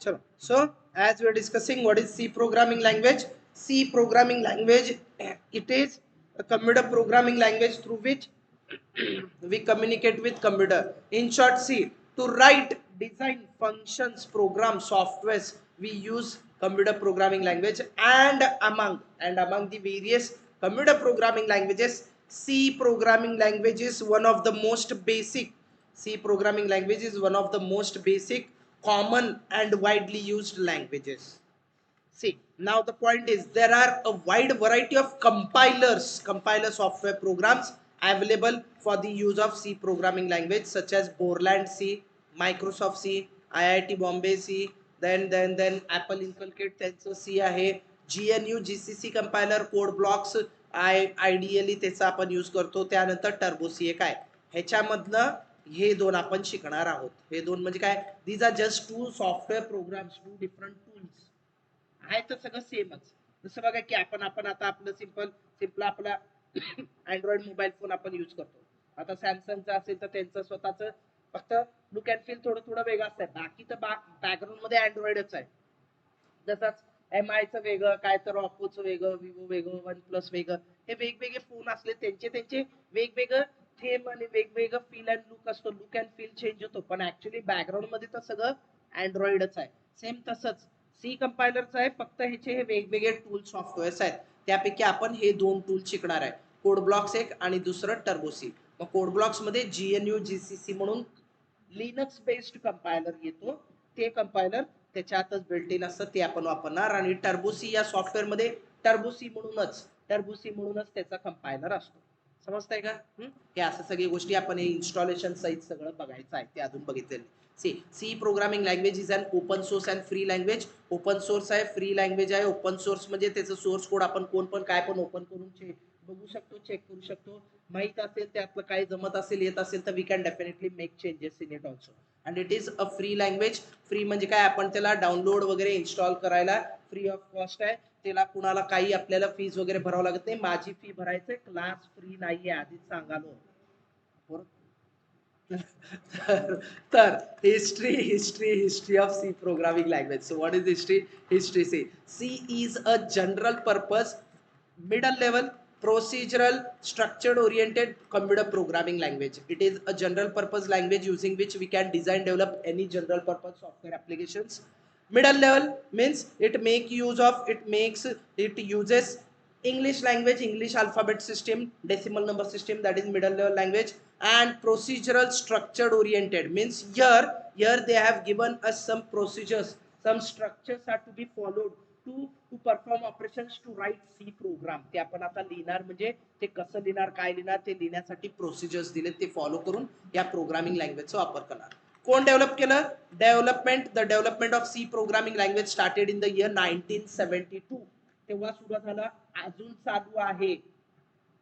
Chalo. So as we are discussing what is C programming language. C programming language, it is a computer programming language through which we communicate with computer. In short, C, to write, design, functions, programs, softwares, we use computer programming language. And among the various computer programming languages, C programming language is one of the most basic. C programming language is one of the most basic, common and widely used languages. See, now the point is there are a wide variety of compiler software programs available for the use of C programming language, such as Borland C, Microsoft C, IIT Bombay C, then Apple inculcate त्यांचं C आहे, GNU GCC compiler code blocks ideally त्याचा आपण use करतो. त्यानंतर turbo C एक आहे. ह्याच्यामधनं हे दोन आपण शिकणार आहोत. हे दोन म्हणजे काय, these are just two software programs, two different tools. आहे तर सगळं सेमच. जसं बघा की आपण आपण आता आपलं सिंपल आपला अँड्रॉइड मोबाईल फोन आपण यूज करतो. आता सॅमसंगचा असेल तर त्यांचं स्वतःच फक्त लुक अँड फील थोडं थोडं वेगळं असतं. बाकी तर बॅकग्राऊंड मध्ये अँड्रॉइडच आहे. जसंच MIचं वेगळं, काय तर ऑप्पोचं वेगळं, विवो वेगळं, वन प्लस वेगळं, हे वेगवेगळे फोन असले त्यांचे त्यांचे वेगवेगळं थेम आणि वेगवेगळं फील अँड लुक असतो. लुक अँड फील चेंज होतो, पण ऍक्च्युली बॅकग्राऊंड मध्ये तर सगळं अँड्रॉइडच आहे. सेम तसंच सी कंपायलरचं आहे, फक्त ह्याचे हे वेगवेगळे टूल सॉफ्टवेअर्स आहेत. त्यापैकी आपण हे दोन टूल शिकणार आहे, कोड ब्लॉक्स एक आणि दुसरं टर्बो सी. मग कोड ब्लॉक्स मध्ये GNU GCC म्हणून लिनक्स बेस्ड कंपायलर येतो. ते कंपायलर त्याच्यातच बिल्ट इन असतं, ते आपण वापरणार. आणि टर्बोसी या सॉफ्टवेअर मध्ये टर्बोसी म्हणूनच त्याचा कंपायलर असतो. समजतंय का? हे असं सगळी गोष्टी आपण हे इन्स्टॉलेशन सहित सगळं बघायचं आहे, ते अजून बघितलेलं. C programming language is an open source and free language. Open source आहे, फ्री लँग्वेज आहे. ओपन सोर्स म्हणजे त्याचं सोर्स कोड आपण कोण पण काय पण ओपन करून बघू शकतो, चेक करू शकतो. माहित असेल त्यातलं काही जमत असेल, येत असेल तर we can definitely make changes in it also. And it is a free language. Free म्हणजे काय, आपण त्याला डाउनलोड वगैरे इन्स्टॉल करायला फ्री ऑफ कॉस्ट आहे. त्याला कुणाला काही आपल्याला फीज वगैरे भरावं लागत नाही. माझी फी भरायचं, क्लास फ्री नाहीये, आधीच सांगालो. तर history of C programming language. So what is history C is a general purpose middle level procedural structured oriented computer programming language. It is a general purpose language using which we can design develop any general purpose software applications. Middle level means it uses English language, English alphabet system, decimal number system, that is middle level language. And procedural structured oriented means here they have given us some procedures, some structures are to be followed to perform operations to write C program. ते आपण आता लिहिणार, म्हणजे ते कसं लिहिणार, काय लिहिणार, ते लिहिण्यासाठी प्रोसिजर्स दिले, ते फॉलो करून या प्रोग्रामिंग लँग्वेजचा वापर करणार. कोण डेव्हलप केलं? Development of C programming language started in the year 1972. तेव्हा सुरू झालं, अजून चालू आहे.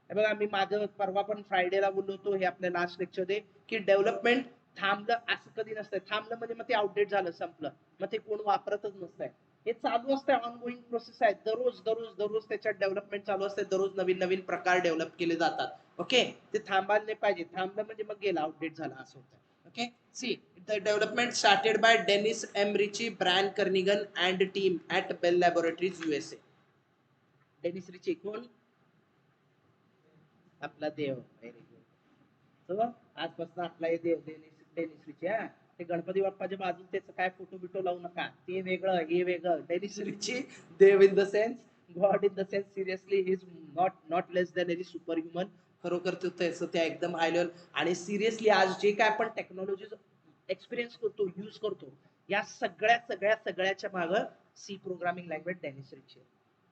बघा, मी माझं परवा पण फ्रायडेला बोललो होतो हे आपल्या लास्ट लेक्चर मध्ये, की डेव्हलपमेंट थांबलं असं कधी नसतं. थांबलं म्हणजे मग ते आउटडेट झालं, संपलं, मग ते कोण वापरतच नसतंय. हे चालू असतं, ऑनगोईंग प्रोसेस आहे. दररोज त्याच्यात डेव्हलपमेंट चालू असते. दररोज नवीन नवीन प्रकार डेव्हलप केले जातात. ओके, ते थांबायला नाही पाहिजे. थांबलं म्हणजे मग गेलं, आउटडेट झालं, असं होतं. Okay, C the development started by Dennis M Ritchie, Brian Kernighan and team at Bell laboratories USA. Dennis Ritchie कोण? आपला देव. Very good. आजपासून आपला हे देव डेनिस रिची. ते गणपती बाप्पाच्या बाजून त्याचं काय फोटो बिटो लावू नका, ते वेगळं हे वेगळं. डेनिस रिची, देव in the sense, god in the sense. Seriously he is not less than any super human. खरोखर त्याचं त्या एकदम हाय लेवल. आणि सिरियसली आज जे काय आपण टेक्नॉलॉजी एक्सपिरियन्स करतो, यूज करतो, या सगळ्याच्या माग C programming language Dennis Ritchie.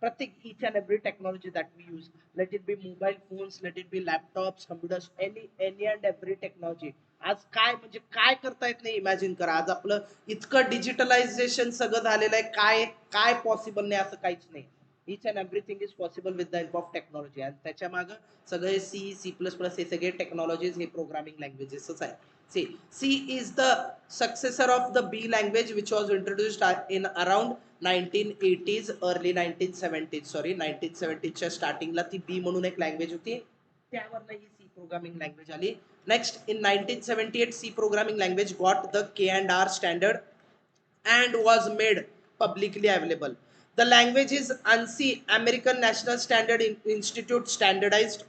प्रत्येक each and every technology that we use, let it be mobile phones, let it be laptops, computers, any and every technology. आज काय म्हणजे काय करता येत नाही, इमॅजिन करा. आज आपलं इतकं डिजिटलायझेशन सगळं झालेलं आहे, काय काय पॉसिबल नाही असं काहीच नाही. Each and everything is possible with the help of technology. आणि त्याच्या मागे सगळे C++ हे सगळे टेक्नॉलॉजीज, हे प्रोग्रामिंग लँग्वेजेसच आहे. C is the successor of the B language, which was introduced in around 1980s, early 1970s. Sorry, 1970 च्या स्टार्टिंगला ती बी म्हणून एक लँग्वेज होती, त्यावरनं ही सी प्रोग्रामिंग लँग्वेज आली. Next, in 1978 C programming language got the K&R standard and was made publicly available. The language is ANSI, American National Standard Institute, standardized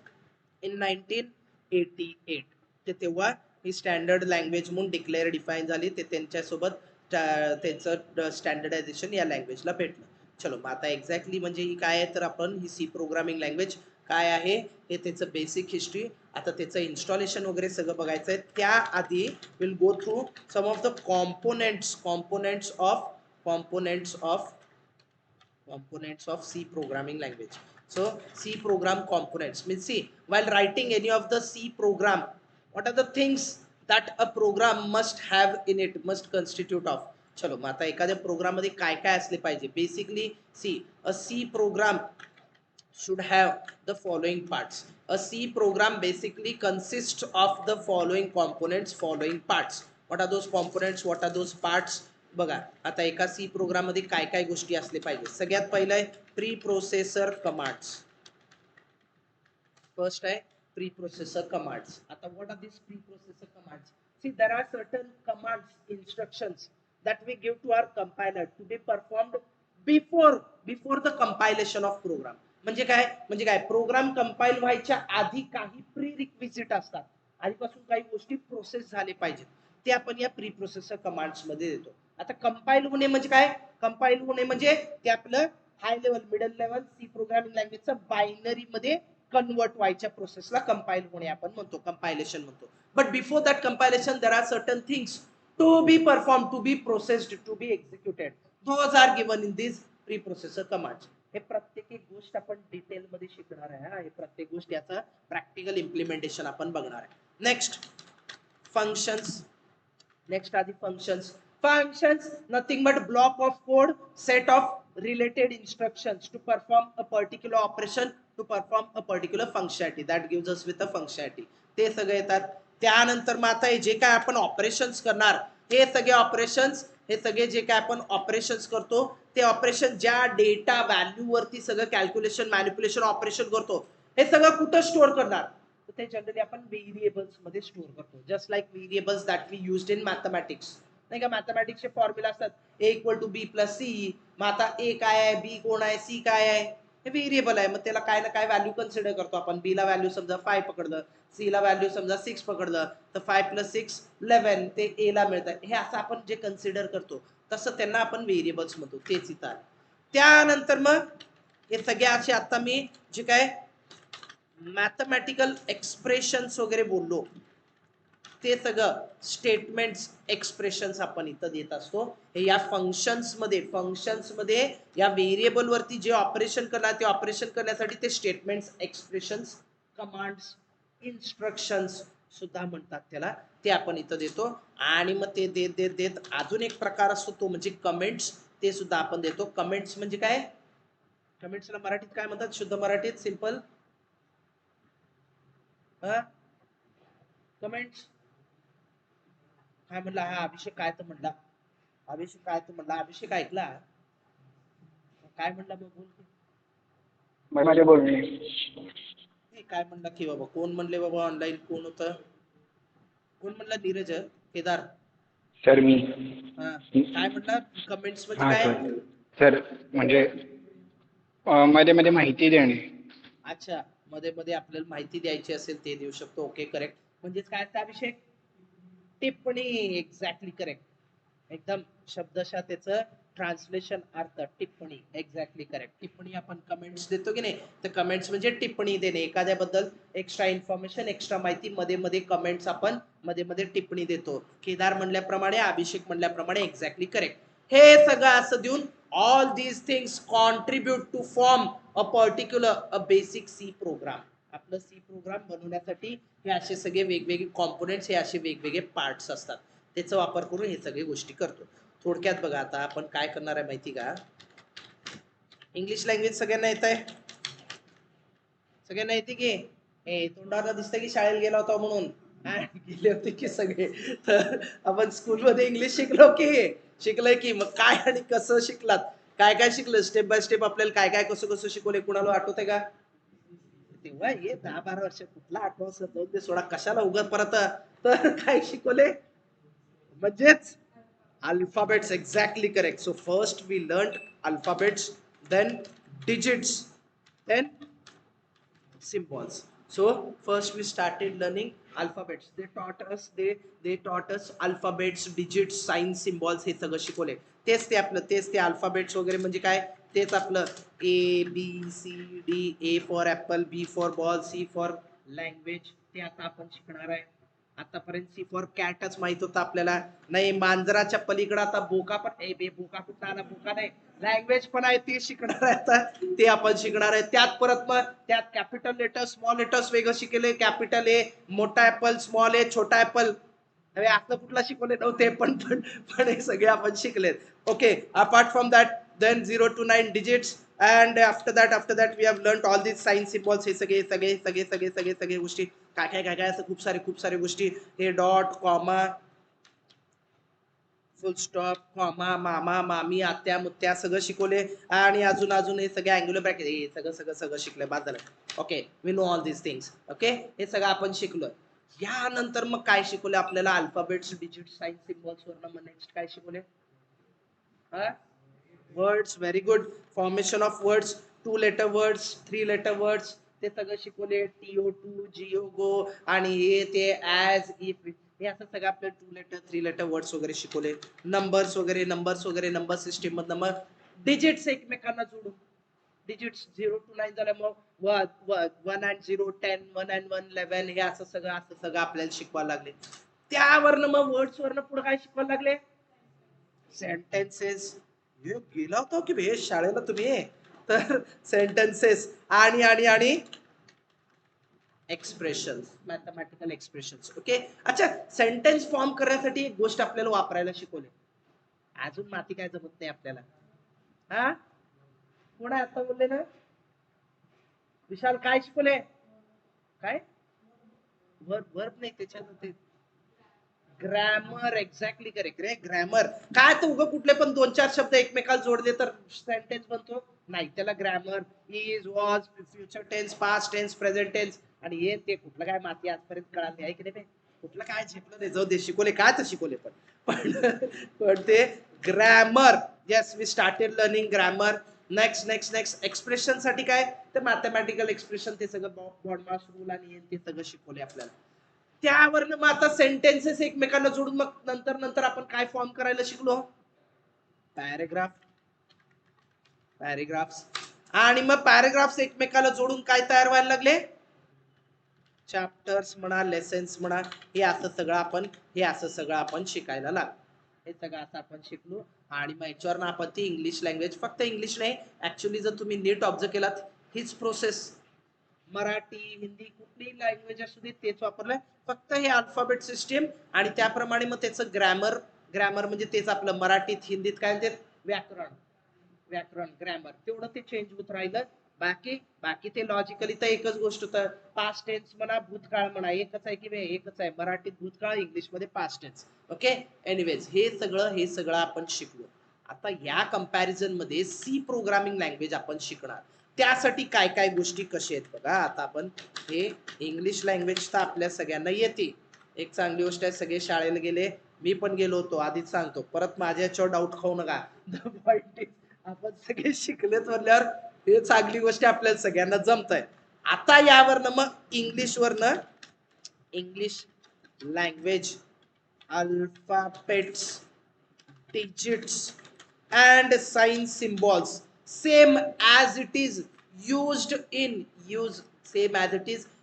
in 1988. ते तेव्हा ही स्टँडर्ड लँग्वेज म्हणून declare define झाली. ते त्यांच्यासोबत त्यांचं standardisation या लँग्वेजला भेटलं. चलो मग आता एक्झॅक्टली म्हणजे ही काय आहे तर आपण ही सी प्रोग्रामिंग लँग्वेज काय आहे हे त्याचं बेसिक हिस्ट्री, आता त्याचं इन्स्टॉलेशन वगैरे सगळं बघायचं आहे. त्याआधी will go through some of the components of C programming language. So C program components means, see, while writing any of the C program, what are the things that a program must have in it, must constitute of. चलो मग आता एखाद्या programme मध्ये काय काय असले पाहिजे. Basically C a C program should have the following parts. A C program basically consists of the following components, following parts. What are those components? What are those parts? बघा आता एका सी प्रोग्राम मध्ये काय काय गोष्टी असले पाहिजे. सगळ्यात पहिलं आहे प्री प्रोसेसर कमांड्स. फर्स्ट आहे प्री प्रोसेसर कमांड्स. आता what are these pre processor commands? See, there are certain commands, instructions that we give to our compiler to be performed before the compilation of program. म्हणजे काय programme compile व्हायच्या आधी काही pre requisite असतात, आधीपासून काही गोष्टी प्रोसेस झाले पाहिजेत, ते आपण या प्री प्रोसेसर कमांड्स मध्ये देतो. आता कंपाईल होणे म्हणजे काय, कंपाईल होणे म्हणजे ते आपलं high level middle level C programming लँग्वेजचं बायनरी मध्ये कन्वर्ट व्हायच्या प्रोसेसला कंपाईल होणे आपण म्हणतो, कंपायलेशन म्हणतो. But before that compilation there are certain things to be perform, to be processed, to be executed. Those are given in this preprocessor commands. हे प्रत्येक एक गोष्ट आपण डिटेल मध्ये शिकणार आहे. हे प्रत्येक गोष्ट याचा प्रॅक्टिकल इम्प्लिमेंटेशन आपण बघणार आहे. Next functions. नेक्स्ट आधी functions nothing but block of code, set of related instructions to perform a particular operation, to perform a particular functionality that gives us with a functionality. ते सगळे येतात. त्यानंतर मग आता जे काय आपण ऑपरेशन्स करणार, हे सगळे ऑपरेशन्स, हे सगळे जे काय आपण ऑपरेशन्स करतो ते ऑपरेशन ज्या डेटा व्हॅल्यू वरती सगळं कॅल्क्युलेशन मॅनिप्युलेशन ऑपरेशन करतो, हे सगळं कुठं स्टोअर करणार, तर ते जनरली आपण व्हेरिएबल्स मध्ये स्टोअर करतो. Just like variables that we used in mathematics. नाही का, मॅथमॅटिक्सचे फॉर्म्युला असतात A equal to B plus C. मग आता ए काय आहे, बी कोण आहे, सी काय आहे, हे व्हेरिएबल आहे. मग त्याला काय ना काय व्हॅल्यू कन्सिडर करतो आपण. बी ला व्हॅल्यू समजा 5 पकडलं, सी ला व्हॅल्यू समजा 6 पकडलं, तर 5 + 6 11 ते ए ला मिळतं. हे असं आपण जे कन्सिडर करतो तसं त्यांना आपण व्हेरिएबल्स म्हणतो. तेच इथं. त्यानंतर मग हे सगळे असे आता मी जे काय मॅथमॅटिकल एक्सप्रेशन्स वगैरे बोललो, ते सगळं स्टेटमेंट्स एक्सप्रेशन्स आपण इथं देत असतो. हे या फंक्शन्स मध्ये या व्हेरिएबल वरती जे ऑपरेशन करणार, ते ऑपरेशन करण्यासाठी ते स्टेटमेंट्स एक्सप्रेशन्स कमांड्स इन्स्ट्रक्शन्स सुद्धा म्हणतात त्याला, ते आपण इथं देतो. आणि मग ते देत अजून एक प्रकार असतो तो म्हणजे कमेंट्स. ते सुद्धा आपण देतो. कमेंट्स म्हणजे काय, कमेंट्सला मराठीत काय म्हणतात, शुद्ध मराठीत सिंपल कमेंट्स काय म्हणला हा अभिषेक, काय तर म्हणला अभिषेक, काय तर म्हणला अभिषेक, ऐकला काय म्हणला, मग बोल माझे बोलणे काय म्हणला की बाबा, कोण म्हणले बाबा ऑनलाईन, कोण होतं, कोण म्हणला, नीरज केदार सर मी काय म्हणला कमेंट्स म्हणजे हा काय. सर म्हणजे मध्ये मध्ये माहिती देणे. अच्छा, मध्ये मध्ये आपल्याला माहिती द्यायची असेल ते देऊ शकतो. Okay, correct. म्हणजेच काय असतं अभिषेक, टिप्पणी. एक्झॅक्टली करेक्ट, एकदम शब्दशः त्याचं ट्रान्सलेशन अर्थ टिप्पणी. Exactly correct. टिप्पणी आपण कमेंट्स देतो की नाही, तर कमेंट्स म्हणजे टिप्पणी देणे, एखाद्याबद्दल एक्स्ट्रा इन्फॉर्मेशन, एक्स्ट्रा माहिती, मध्ये मध्ये कमेंट्स आपण मध्ये मध्ये टिप्पणी देतो. केदार म्हणल्याप्रमाणे, अभिषेक म्हणल्याप्रमाणे, एक्झॅक्टली करेक्ट. हे सगळं असं देऊन all these things contribute to form a particular a basic C program. आपलं सी प्रोग्राम बनवण्यासाठी हे असे सगळे वेगवेगळे कॉम्पोनेंट्स, हे असे वेगवेगळे पार्ट्स असतात, त्याचा वापर करून हे सगळे गोष्टी करतो. थोडक्यात बघा आता आपण काय करणार आहे माहिती का. इंग्लिश लँग्वेज सगळ्यांना येत आहे, सगळ्यांना येते की, हे तोंडावर दिसतं की शाळेत गेला होता म्हणून, गेले होते की सगळे. तर आपण स्कूलमध्ये इंग्लिश शिकलोय की, मग काय आणि कसं शिकलात, काय काय शिकलं, स्टेप बाय स्टेप आपल्याला काय काय कसं कसं शिकवलंय, कुणाला आठवतंय का. तेव्हा हे 10-12 वर्ष कुठला आठवत ते सोडा, कशाला उगत परत. तर काय शिकवले म्हणजेच Alphabets, exactly correct. So first we learned alphabets, then digits, then symbols. So first we started learning alphabets. They taught us alphabets, digits, signs, symbols हे सगळं शिकवले. तेच ते alphabets वगैरे म्हणजे काय, तेच आपलं A B C D, A for apple, B for ball, C for language, ते आता आपण शिकणार आहे. आतापर्यंत सी फॉर कॅटच माहित होतं आपल्याला. नाही, मांजराच्या पलीकडे आता बोका पण, ए बे बोका कुठं आला, बोका नाही, लँग्वेज पण आहे, ते शिकणार आहे आता. ते आपण शिकणार आहे. त्यात परत मग त्यात कॅपिटल लेटर्स, स्मॉल लेटर्स वेगळं शिकले. कॅपिटल ए मोठा ऍपल, स्मॉल ए छोटा ऍपल, असं कुठला शिकवले नव्हते, पण हे सगळे आपण शिकलेत. Okay, apart from that then 0 to 9 digits, and after that we have learned all these sign symbols. हे सगळे गोष्टी काय असं खूप सारे गोष्टी. हे डॉट, कॉमा, फुल स्टॉप, कॉमा, मामा, मामी, आत्या, मुत्या सगळं शिकवले. आणि अजून हे सगळे अँग्युलर ब्रॅकेट, हे सगळं शिकलंय. बाद झालं. Okay, we know all this things. Okay, हे सगळं आपण शिकलो. यानंतर मग काय शिकवले आपल्याला, अल्फाबेट्स, डिजिट, साइन, सिम्बॉल्स वरनं मग नेक्स्ट काय शिकवले, words. Very good. Formation of words, 2 letter words, 3 letter words, ते सगळं शिकवले. TO2, GO, आणि हे ते ऍज, इफ, हे असं सगळं आपले 2 लेटर 3 लेटर वर्ड्स वगैरे शिकवले. नंबर्स वगैरे नंबर सिस्टीम मधनं मग डिजिट्स एकमेकांना जोडून, डिजिट्स 0 to 9 झालं, मग 1 and 0, 10, 1 and 1, 11, हे असं सगळं आपल्याला शिकवायला लागले. त्यावरनं मग वर्ड्स वरनं पुढे काय शिकवायला लागले, सेंटेन्सेस. हे गेला होता की भे शाळेला तुम्ही, तर सेंटेन्सेस आणि एक्सप्रेशन्स, मॅथमॅटिकल एक्सप्रेशन्स. ओके, अच्छा, सेंटेन्स फॉर्म करण्यासाठी एक गोष्ट आपल्याला वापरायला शिकवले. अजून माती काय जमत नाही आपल्याला. हा, कोण आहे आता बोलले ना, विशाल, काय शिकवले, काय वर्ब नाही त्याच्यात, ग्रॅमर. एक्झॅक्टली करेक्ट रे, ग्रॅमर. काय तर उगं कुठले पण 2-4 शब्द एकमेकाला जोडले तर सेंटेन्स बनतो, नाही, त्याला grammar, is, was, future tense, past tense, present tense, आणि हे ते कुठलं काय माती आजपर्यंत कळाली आहे की नाही, कुठलं काय झेपलं नाही, जाऊ दे, शिकवले काय तर शिकवले, पण ते grammar. Yes, we started learning grammar. Next expression साठी काय, तर मॅथमॅटिकल एक्सप्रेशन, ते सगळं बॉडमास रूल आणि ते सगळं शिकवले आपल्याला. त्यावरनं मग आता सेंटेन्सेस एकमेकांना जोडून मग नंतर आपण काय फॉर्म करायला शिकलो, पॅरेग्राफ्स. आणि मग पॅरेग्राफ्स एकमेकाला जोडून काय तयार व्हायला लागले, चॅप्टर्स म्हणा, लेसन्स म्हणा, हे असं सगळं आपण शिकायला लागलो. हे सगळं असं आपण शिकलो. आणि मग याच्यावर आपण ती इंग्लिश लँग्वेज, फक्त इंग्लिश नाही, ऍक्च्युली जर तुम्ही नीट ऑब्झर्व केलात, हीच प्रोसेस मराठी, हिंदी, कुठलीही लँग्वेज असू दे, तेच वापरलंय. फक्त हे अल्फाबेट सिस्टीम आणि त्याप्रमाणे मग त्याचं ग्रॅमर म्हणजे तेच आपलं मराठीत, हिंदीत काय ते व्याकरण ग्रॅमर, तेवढं ते चेंज होत राहिलं. बाकी ते लॉजिकली तर एकच गोष्ट होतं. पास्ट टेन्स म्हणा, भूतकाळ म्हणा, एकच आहे की एकच आहे, मराठीत भूतकाळ, इंग्लिश मध्ये पास्ट टेन्स. ओके, एनिवेज, हे सगळं आपण शिकलो. आता या कंपॅरिझन मध्ये सी प्रोग्रामिंग लँग्वेज आपण शिकणार. त्यासाठी काय काय गोष्टी कशा आहेत बघा. आता आपण हे इंग्लिश लँग्वेज तर आपल्या सगळ्यांना येते, एक चांगली गोष्ट आहे. सगळे शाळेला गेले, मी पण गेलो होतो, आधीच सांगतो, परत माझ्या याच्यावर डाऊट खाऊ नका. आपण सगळे शिकलेत म्हणल्यावर हे चांगली गोष्ट आपल्याला सगळ्यांना जमत आहे. आता यावरनं मग English language, alphabets, digits, and sign symbols, same as it is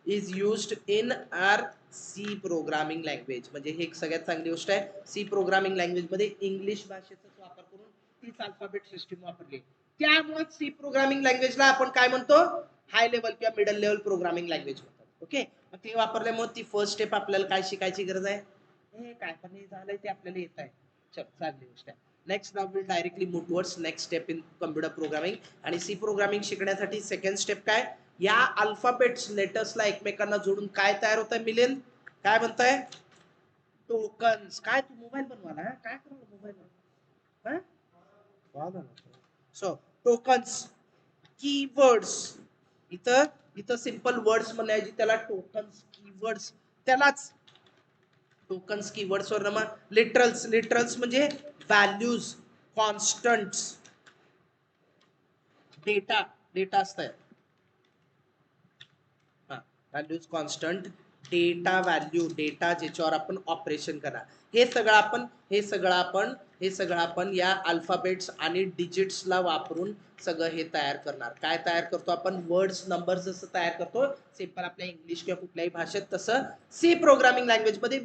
is used in our C programming language. म्हणजे हे सगळ्यात चांगली गोष्ट आहे, सी प्रोग्रामिंग लँग्वेज मध्ये इंग्लिश भाषेचा वापर करून तीच अल्फाबेट सिस्टीम वापरली. त्यामुळे सी प्रोग्रामिंग लँग्वेजला आपण काय म्हणतो, हाय लेवल किंवा मिडल लेवल प्रोग्रामिंग लँग्वेज म्हणतात. ओके, ते वापरल्यामुळे ती फर्स्ट स्टेप आपल्याला काय शिकायची गरज आहे, हे काय पण झालंय ते आपल्याला येत आहे. चल, चांगली गोष्ट आहे. Next now will directly move towards next step in computer programming. आणि सी प्रोग्रामिंग शिकण्यासाठी सेकंड स्टेप काय, या अल्फाबेट्स लेटर्सला एकमेकांना जोडून काय तयार होत आहे, मिळेल, काय म्हणताय, टोकन्स. काय तू मोबाईल बनवाला, काय करणार मोबाईल, सो टोकन्स, कीवर्ड्स. इथं सिंपल वर्ड्स म्हणायची, त्याला टोकन्स, कीवर्ड्स, त्यालाच टोकन्स कीवर्ड्स वर नमा लिटरल्स लिटरल्स म्हणजे व्हॅल्यूज कॉन्स्टंट्स डेटा डेटा असतंय values constant data value data ज्याच्यावर आपण ऑपरेशन करणार हे सगळं आपण या अल्फाबेट्स आणि डिजिट्सला वापरून सगळं हे तयार करणार काय तयार करतो आपण वर्ड्स नंबर्स जसं तयार करतो सिंपल आपल्या इंग्लिश किंवा कुठल्याही भाषेत तसं सी प्रोग्रामिंग लँग्वेज मध्ये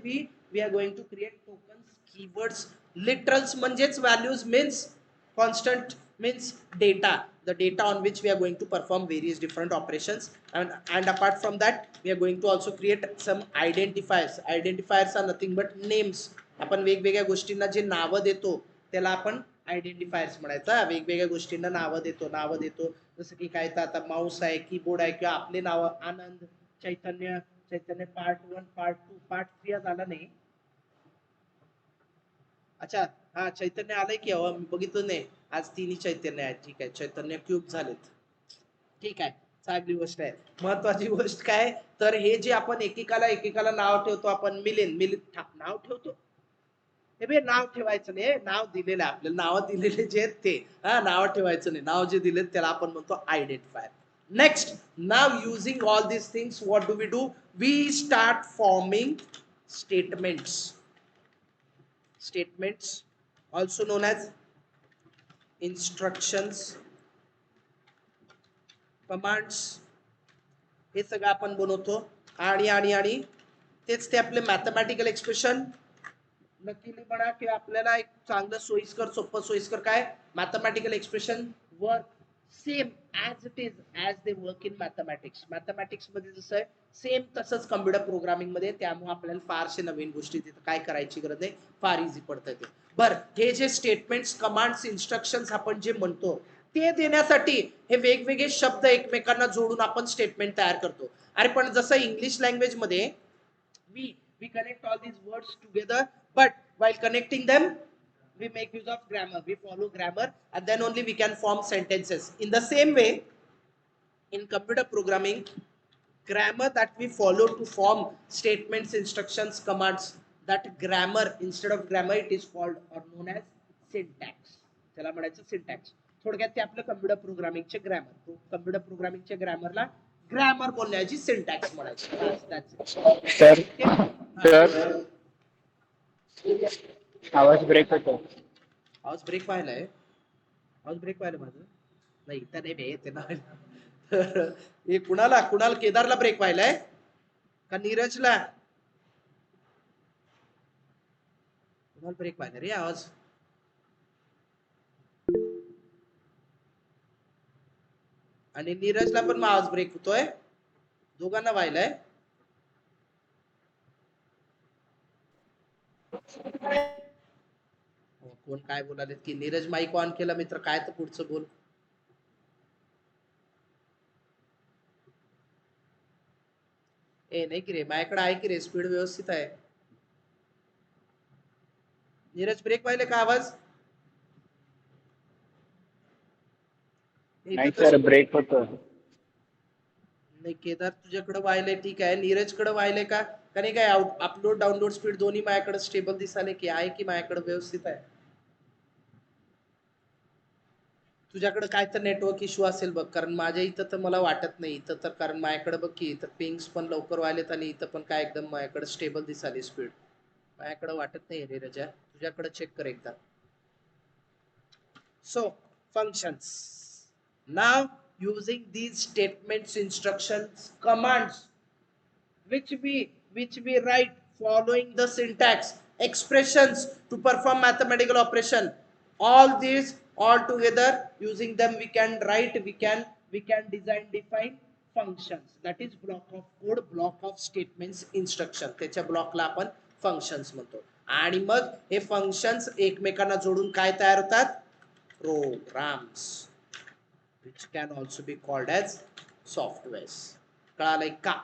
we are going to create tokens keywords literals म्हणजेच values means constant means data the data on which we are going to perform various different operations and apart from that we are going to also create some identifiers are nothing but names आपण वेगवेगळ्या गोष्टींना जे नाव देतो त्याला आपण identifiers म्हणायचा वेगवेगळ्या गोष्टींना नाव देतो जसं की काय तर आता माऊस आहे कीबोर्ड आहे किंवा आपले नाव आनंद चैतन्य पार्ट 1 पार्ट 2 पार्ट 3 झाला नाही अच्छा हा चैतन्य आलंय की अहो मी बघितलं नाही आज तिन्ही चैतन्य आहेत ठीक आहे चैतन्य क्यूब झालेत ठीक आहे चांगली गोष्ट आहे महत्वाची गोष्ट काय तर हे जे आपण एकेकाला नाव ठेवतो आपण मिलिंद नाव ठेवतो हे बे नाव ठेवायचं नाही नाव दिलेलं आहे आपल्याला नाव दिलेले जे आहेत ते नाव ठेवायचं नाही नाव जे दिले त्याला आपण म्हणतो आयडेंटिफायर नेक्स्ट नाव using all this things what do we start forming statements also known as instructions commands हे सगळं आपण बनवतो आणि तेच ते आपले मॅथमॅटिकल एक्सप्रेशन नक्कीली म्हणा की आपल्याला एक चांगलं सोपं सोयीस्कर काय mathematical expression work same as it is as they work in mathematics मध्ये जसं आहे सेम तसंच कम्प्युटर प्रोग्रामिंग मध्ये त्यामुळे आपल्याला फारशे नवीन गोष्टी तिथं काय करायची गरज नाही फार इझी पडतं ते बर हे जे स्टेटमेंट्स कमांड्स इन्स्ट्रक्शन्स आपण जे म्हणतो ते देण्यासाठी हे वेगवेगळे शब्द एकमेकांना जोडून आपण स्टेटमेंट तयार करतो अरे पण जसं इंग्लिश लँग्वेज मध्ये we connect all these words together but while connecting them we make use of grammar we follow grammar and then only we can form sentences in the same way in computer programming grammar that we follow to form statements instructions commands that grammar instead of grammar it is called or known as syntax त्याला म्हणायचं syntax थोडक्यात ते आपलं computer प्रोग्रामिंगचे grammar computer प्रोग्रामिंगच्या ग्रामरला grammar बोलण्याची syntax म्हणायची sir आवाज break होतो आवाज ब्रेक व्हायलाय माझं नाही तर नाही येते ना हे कुणाला केदारला ब्रेक व्हायलाय का नीरजला कुणाला ब्रेक व्हायला रे आवाज आणि नीरजला पण आवाज ब्रेक होतोय दोघांना व्हायलाय कोण काय बोलाले की नीरज माईक ऑन केला मित्र काय तर पुढचं बोल नाही की रे माझ्याकडे आहे की रे स्पीड व्यवस्थित आहे नीरज ब्रेक व्हायला का आवाज नाही सर ब्रेक होतो नाही केदार तुझ्याकडे व्हायलंय ठीक आहे नीरज कडे व्हायलंय का कारण काय अपलोड डाउनलोड स्पीड दोन्ही माझ्याकडे स्टेबल दिसाले की आहे की माझ्याकडे व्यवस्थित आहे तुझ्याकडे काय तर नेटवर्क इश्यू असेल बघ कारण माझ्या इथं तर मला वाटत नाही इथं तर कारण माझ्याकडे बघ की इथं पिंग्स पण लवकर व्हायलेत आणि इथं पण काय एकदम माझ्याकडे स्टेबल दिसाली स्पीड माझ्याकडे वाटत नाही रे रजा तुझ्याकडे चेक कर एकदा so functions now using these statements instructions commands which we write following the syntax expressions to perform mathematical operation all these all together using them we can write we can define functions that is block of code block of statements instruction त्याच्या ब्लॉकला आपण functions म्हणतो आणि मग हे functions एकमेकांना जोडून काय तयार होतात programs which can also be called as softwares कळालंय का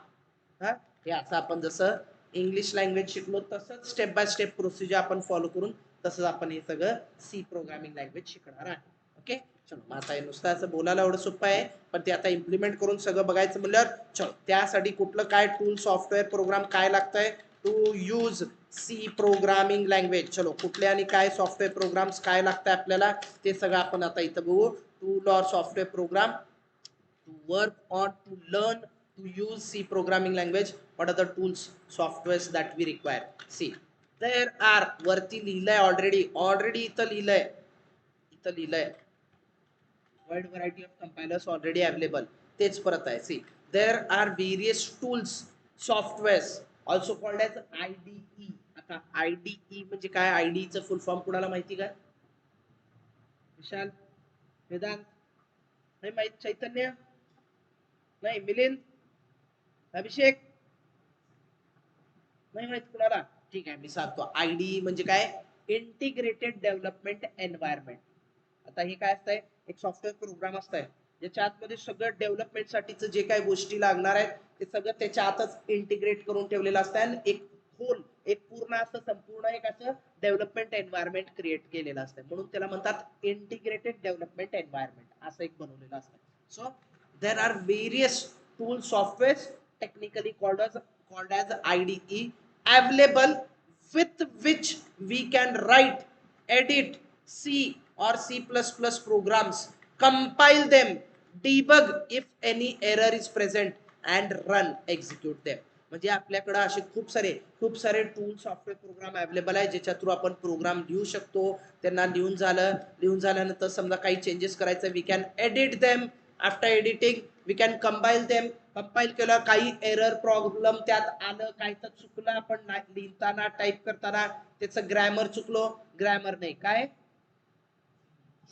हे असं आपण जसं इंग्लिश लँग्वेज शिकलो तसंच स्टेप बाय स्टेप प्रोसिजर आपण फॉलो करून तसंच आपण हे सगळं सी प्रोग्रामिंग लँग्वेज शिकणार आहे ओके चलो आता हे नुसतं असं बोलायला एवढं सोपं आहे पण ते आता इम्प्लिमेंट करून सगळं बघायचं म्हणल्यावर चलो त्यासाठी कुठलं काय टूल सॉफ्टवेअर प्रोग्राम काय लागतंय to use C programming language. चलो कुठले आणि काय सॉफ्टवेअर प्रोग्राम्स काय लागतं आपल्याला ते सगळं आपण आता इथं बघू. टूल और software program to work on to learn to use C programming language. What are the tools softwares that we require. See there are वरती लिहिलंय ऑलरेडी इथं लिहिलंय wide variety of compilers already available. तेच परत आहे. See, there are various tools, softwares also called as IDE. आता IDE म्हणजे काय? IDE चं फुल फॉर्म कुणाला माहिती का? विशाल, वेदांत, नाही माहित? चैतन्य नाही? मिलिंद, अभिषेक नाही माहित कुणाला? ठीक आहे, मी सांगतो. IDE म्हणजे काय? Integrated development environment. आता हे काय असतंय? एक सॉफ्टवेअर प्रोग्राम असतंय ज्याच्या आतमध्ये सगळं डेव्हलपमेंट साठीचं जे काही गोष्टी लागणार आहेत ते सगळं त्याच्या आतच इंटिग्रेट करून ठेवलेलं असतं आणि एक पूर्ण असं संपूर्ण एक असं डेव्हलपमेंट एन्व्हायरमेंट क्रिएट केलेलं असतं. म्हणून त्याला म्हणतात इंटिग्रेटेड डेव्हलपमेंट एन्व्हायरमेंट असं एक बनवलेलं असतं. So there are various tool software technically called as IDE available with which we can write, edit C or C++ programs, compile them, debug if any error is present and run execute them. म्हणजे आपल्याकडे असे खूप सारे tool software program available आहे ज्याच्या through आपण programme लिहू शकतो. त्यांना लिहून झाल्यानंतर समजा काही चेंजेस करायचं, we can edit them. After editing we can compile them. Compile केलं, काही एरर प्रॉब्लेम त्यात आलं, काही तर चुकलं, आपण लिहिताना टाईप करताना त्याचं ग्रॅमर चुकलो, ग्रॅमर नाही काय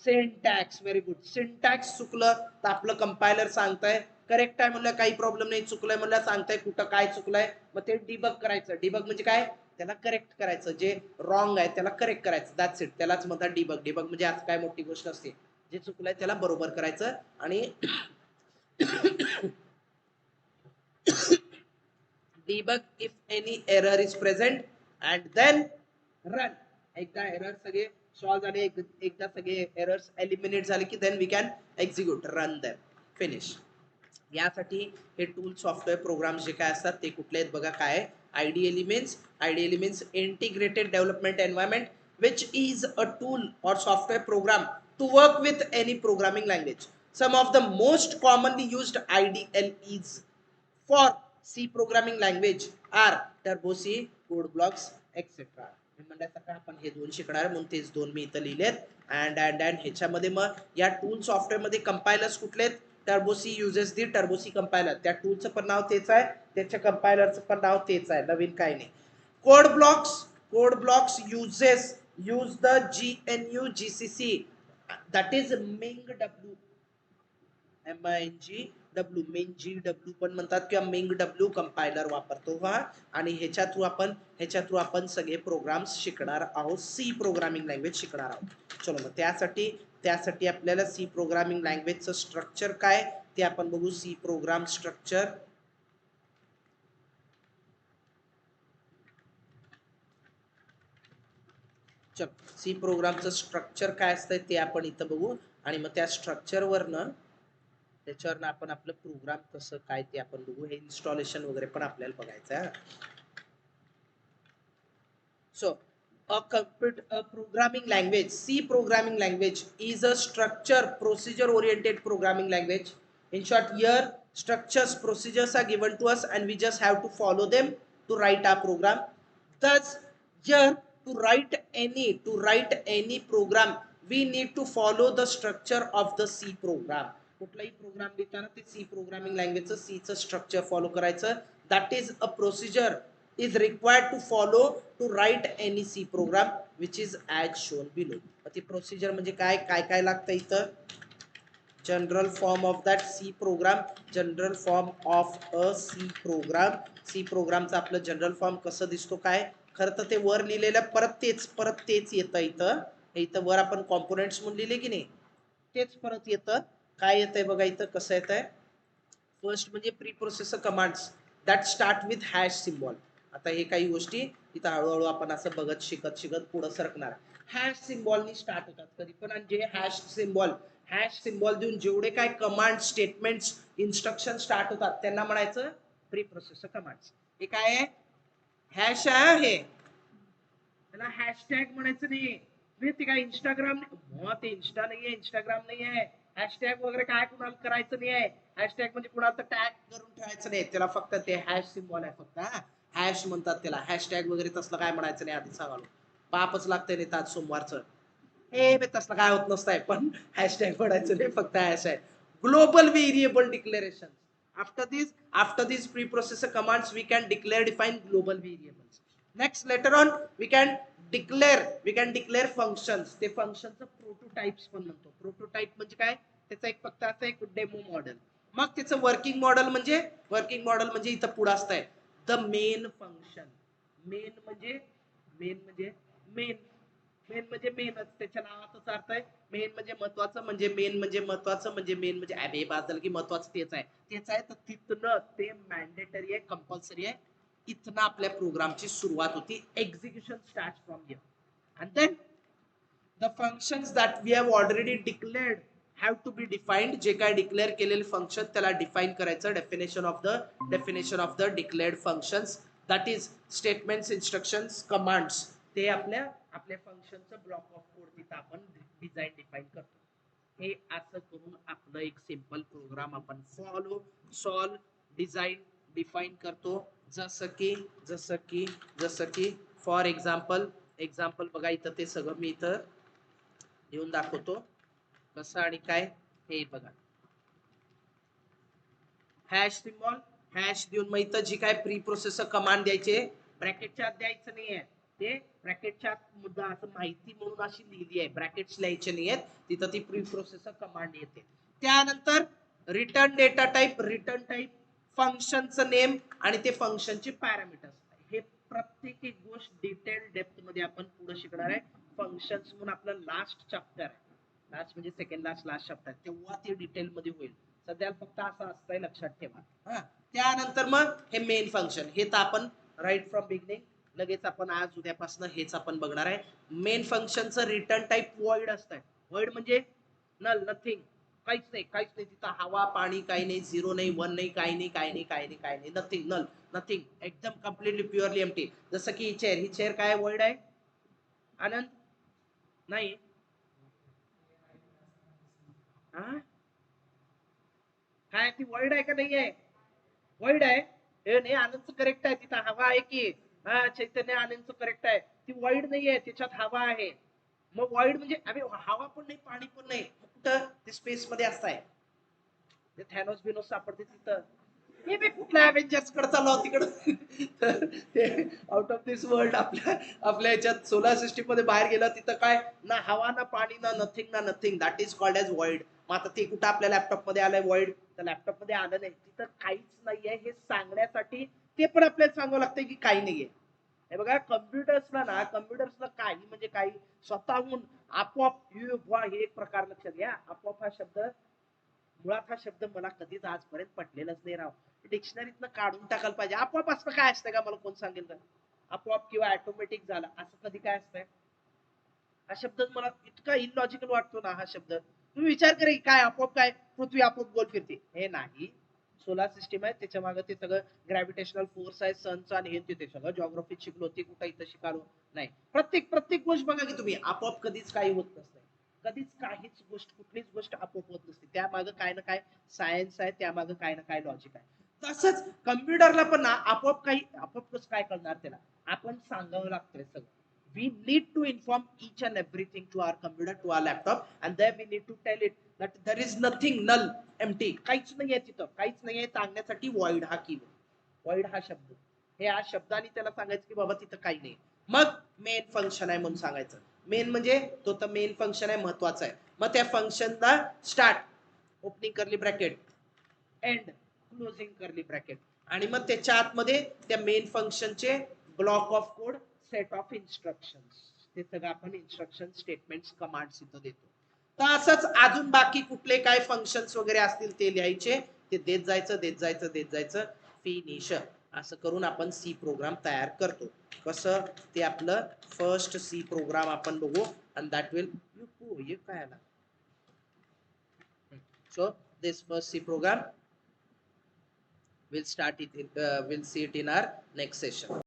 सिंटॅक्स. Very good. सिंटॅक्स चुकलं तर आपलं कंपायलर सांगताय करेक्ट आहे म्हणलं, काही प्रॉब्लेम नाही. चुकलंय म्हणलं सांगताय कुठं काय चुकलंय, मग ते डिबग करायचं. डिबग म्हणजे काय? त्याला करेक्ट करायचं, जे रॉंग आहे त्याला करेक्ट करायचं. That's it. त्यालाच म्हणतात डिबग. डिबग म्हणजे आज काय मोठी गोष्ट असते, जे चुकलंय त्याला बरोबर करायचं. आणि debug if any error is present and then run. एकदा एरर सगळे सॉल्व झाले, एकदा सगळे एरर्स एलिमिनेट झाले की then we can execute, run them, finish. यासाठी हे टूल सॉफ्टवेअर प्रोग्राम्स जे काय असतात ते कुठले आहेत बघा. काय IDE means integrated development environment which is a tool or software program to work with any programming language. Some of the most commonly used IDLEs for C programming language are Turbo C, Code Blocks, etc. म्हणण्यासारखं आपण हे दोन शिकणार म्हणून तेच दोन मी इथं लिहिलेत. And ह्याच्यामध्ये मग या टूल सॉफ्टवेअर मध्ये कंपायलर्स कुठले आहेत? टर्बो सी युजेस दी टर्बो सी कंपायलर. त्या टूलचं पण नाव तेच आहे, त्याच्या कंपायलरचं पण नाव तेच आहे, नवीन काही नाही. Code blocks use the GNU GCC, that is MingW. MingW पण म्हणतात किंवा MingW कंपायलर वापरतो हा. आणि ह्याच्या थ्रू आपण सगळे प्रोग्राम्स शिकणार आहोत, सी प्रोग्रामिंग लँग्वेज शिकणार आहोत. चलो मग त्यासाठी आपल्याला सी प्रोग्रामिंग लँग्वेजचं स्ट्रक्चर काय ते आपण बघू. C program structure. चलो सी प्रोग्रामचं स्ट्रक्चर काय असतंय ते आपण इथं बघू आणि मग त्या स्ट्रक्चरवरनं त्याच्यावरनं आपण आपलं प्रोग्राम कसं काय ते आपण बघू. हे इन्स्टॉलेशन वगैरे पण आपल्याला बघायचं आहे. So a programming language, C programming language is a structure procedure oriented programming language. In short, here structures procedures are given to us and we just have to follow them to write our program. Thus here to write any program we need to follow the structure of the C program. कुठलाही programme लिहिताना ते C programming लँग्वेजचं सीचं structure follow करायचं. That is a procedure is required to follow to write any C program which is as shown below. ती procedure म्हणजे काय लागतं इथं? General form of that C program. General form of a C program. C प्रोग्रामचा आपलं general form कसं दिसतो काय? खरं तर ते वर लिहिलेलं परत तेच येतं इथं वर आपण कॉम्पोनेंट्स म्हणून लिहिले की नाही तेच परत येतं. काय येतंय बघा इथं कसं येतंय. फर्स्ट म्हणजे pre processor commands that start with hash symbol. आता हे काही गोष्टी इथं हळूहळू आपण असं बघत शिकत पुढे सरकणार. हॅश सिम्बॉलनी स्टार्ट होतात कधी पण, आणि जे हॅश सिम्बॉल देऊन जेवढे काय कमांड स्टेटमेंट्स इन्स्ट्रक्शन स्टार्ट होतात त्यांना म्हणायचं प्री प्रोसेसर कमांड्स. हे काय आहे? हॅश आहे, त्याला हॅशटॅग म्हणायचं नाही. ते काय इंस्टाग्राम ते इंस्टा नाहीये, इंस्टाग्राम नाहीये. हॅशटॅग वगैरे काय कुणाला करायचं नाहीये. हॅशटॅग म्हणजे कुणाला टॅग करून ठेवायचं नाही. त्याला फक्त ते हॅश सिम्बॉल आहे फक्त. हॅश म्हणतात त्याला. हॅशटॅग वगैरे तसलं काय म्हणायचं नाही. आधी सांगालो पापच लागतंय नाही आज सोमवारचं. हे बे तसलं काय होत नसतंय पण हॅशटॅग म्हणायचं नाही फक्त हॅश आहे. Global variable declaration. After these preprocessor commands, we can define global variables. Next, later on, we can declare functions. ते functions प्रोटोटाइप्स पण म्हणतो. प्रोटोटाइप म्हणजे काय? त्याचा एक फक्त असा एक डेमो मॉडेल. मग त्याचं वर्किंग मॉडेल म्हणजे इथं पुढे असतंय द मेन फंक्शन. मेन म्हणजे मेन मेनच त्याच्या नावाचाच अर्थ आहे. मेन म्हणजे महत्वाचं म्हणजे मेन म्हणजे अबे बादल की महत्वाचं तेच आहे तर तिथनं ते मॅन्डेटरी आहे, कंपल्सरी आहे. इथनं आपल्या प्रोग्रामची सुरुवात होती. Execution start from here and then the functions that we have already declared have to be defined. जे काय डिक्लेअर केलेले फंक्शन त्याला डिफाइन करायचं. Definition of the declared functions that is statements, instructions, commands. ते आपल्या फंक्शनचं ब्लॉक ऑफ कोड तिथं आपण define करतो. हे असं करून आपलं एक सिंपल प्रोग्राम आपण सॉल्व, डिझाइन, डिफाइन करतो. जसं की फॉर एक्झाम्पल बघा इथं ते सगळं मी इथं देऊन दाखवतो कसं आणि काय. हे बघा हॅश सिम्बॉल, हॅश देऊन मग इथं जी काय प्री प्रोसेसर कमांड द्यायचे ब्रॅकेटच्या आत द्यायचं नाहीये. ते ब्रॅकेटच्या आत मुद्दा असं माहिती म्हणून अशी लिहिली आहे. ब्रॅकेट्स लिहायचे नाहीयेत. तिथं ती प्री प्रोसेसर कमांड येते. त्यानंतर रिटर्न डेटा टाइप, फंक्शनचं नेम आणि ते फंक्शनचे पॅरामीटर्स. हे प्रत्येक एक गोष्ट डिटेल डेप्थ मध्ये आपण पुढे शिकणार आहे. फंक्शन्स म्हणून आपलं लास्ट चॅप्टर आहे. लास्ट म्हणजे सेकंड लास्ट चॅप्टर तेव्हा ते डिटेल मध्ये होईल. सध्या फक्त असं असतंय लक्षात ठेवा. त्यानंतर मग हे मेन फंक्शन हे तर आपण राईट फ्रॉम बिगिनिंग लगेच आपण आज उद्यापासून हेच आपण बघणार आहे. मेन फंक्शनचं रिटर्न टाइप वॉइड असतंय. वॉइड म्हणजे नल, नथिंग, काहीच नाही तिथं हवा पाणी काही नाही, 0 नाही 1 नाही काही नाही नथिंग, नल नथिंग, एकदम कम्प्लिटली प्युअरली एम्प्टी. जसं की ही चेअर काय वॉइड आहे आनंद? नाही काय ती वर्ड आहे का नाही आहे? वर्ड आहे. हे नाही आनंदचं करेक्ट आहे. तिथं हवा आहे की चैतन्य आनंदचं करेक्ट आहे. ती वर्ड नाही आहे, त्याच्यात हवा आहे. मग वर्ड म्हणजे अरे हवा पण नाही पाणी पण नाही, कुठं ते स्पेस मध्ये असताय. ते थॅनोस बिनोस सापडते तिथं. हे बे कुठल्या अवेंजर्स कडे चाललो तिकडं. ते आउट ऑफ दिस वर्ल्ड आपल्या याच्यात सोलार सिस्टीम मध्ये बाहेर गेलं तिथं काय ना हवा ना पाणी ना nothing that is called as world. मग आता ते कुठं आपल्या लॅपटॉप मध्ये आलंय वर्ल्ड? तर लॅपटॉप मध्ये आलं नाही. तिथं काहीच नाहीये हे सांगण्यासाठी ते पण आपल्याला सांगावं लागतंय की काही नाहीये. हे बघा कम्प्युटर्सला काही म्हणजे काही स्वतःहून आपोआप हे एक प्रकार लक्षात घ्या. आपोआप हा शब्द मुळात हा शब्द मला कधीच आजपर्यंत पटलेलाच नाही राव. डिक्शनरीतनं काढून टाकायला पाहिजे. आपोआप असं काय असतं का मला कोण सांगेल तर? आपोआप किंवा ऑटोमॅटिक झालं असं कधी काय असतंय? हा शब्द मला इतका इलॉजिकल वाटतो ना हा शब्द. तुम्ही विचार करा काय आपोआप काय पृथ्वी आपोआप गोल फिरते? हे नाही. सोलार सिस्टीम आहे त्याच्या मागे ते सगळं ग्रॅव्हिटेशनल फोर्स आहे सनचा आणि हे ते सगळं जॉग्राफीत शिकलो ते कुठं इथं शिकालो नाही. प्रत्येक गोष्ट बघा की तुम्ही आपोआप कधीच काही होत नसतं. कधीच काहीच गोष्ट कुठलीच गोष्ट आपोआप होत नसते. त्यामागे काय ना काय सायन्स आहे, त्यामागे काय ना काय लॉजिक आहे. तसंच कम्प्युटरला पण ना आपोआप कसं काय करणार त्याला? आपण सांगावं लागतंय सगळं. We need to inform each and everything to our computer, to our laptop, and then we need to tell it that there is nothing, null, empty. काहीच नाहीये तिथं, काहीच नाहीये सांगण्यासाठी void हा कीवर्ड. void हा शब्द. हे या शब्दाने त्याला सांगायचं की बाबा तिथं काही नाही. मग मेन फंक्शन आहे म्हणून सांगायचं. मेन म्हणजे तो तर मेन फंक्शन आहे, महत्वाचा आहे. मग त्या फंक्शनला स्टार्ट, ओपनिंग करली ब्रॅकेट, एंड, क्लोजिंग करली ब्रॅकेट. आणि मग त्याच्या आतमध्ये त्या मेन फंक्शनचे block of code, set of instructions, ते सगळं आपण इन्स्ट्रक्शन स्टेटमेंट्स कमांड्स इथं देतो. तर असंच अजून बाकी कुठले काय फंक्शन्स वगैरे असतील ते लिहायचे. ते देत जायचं फिनिश. असं करून आपण सी प्रोग्राम तयार करतो. कसं ते आपलं फर्स्ट सी प्रोग्राम आपण बघू and that will ये काय आला. So this first C program we'll see it in our next session.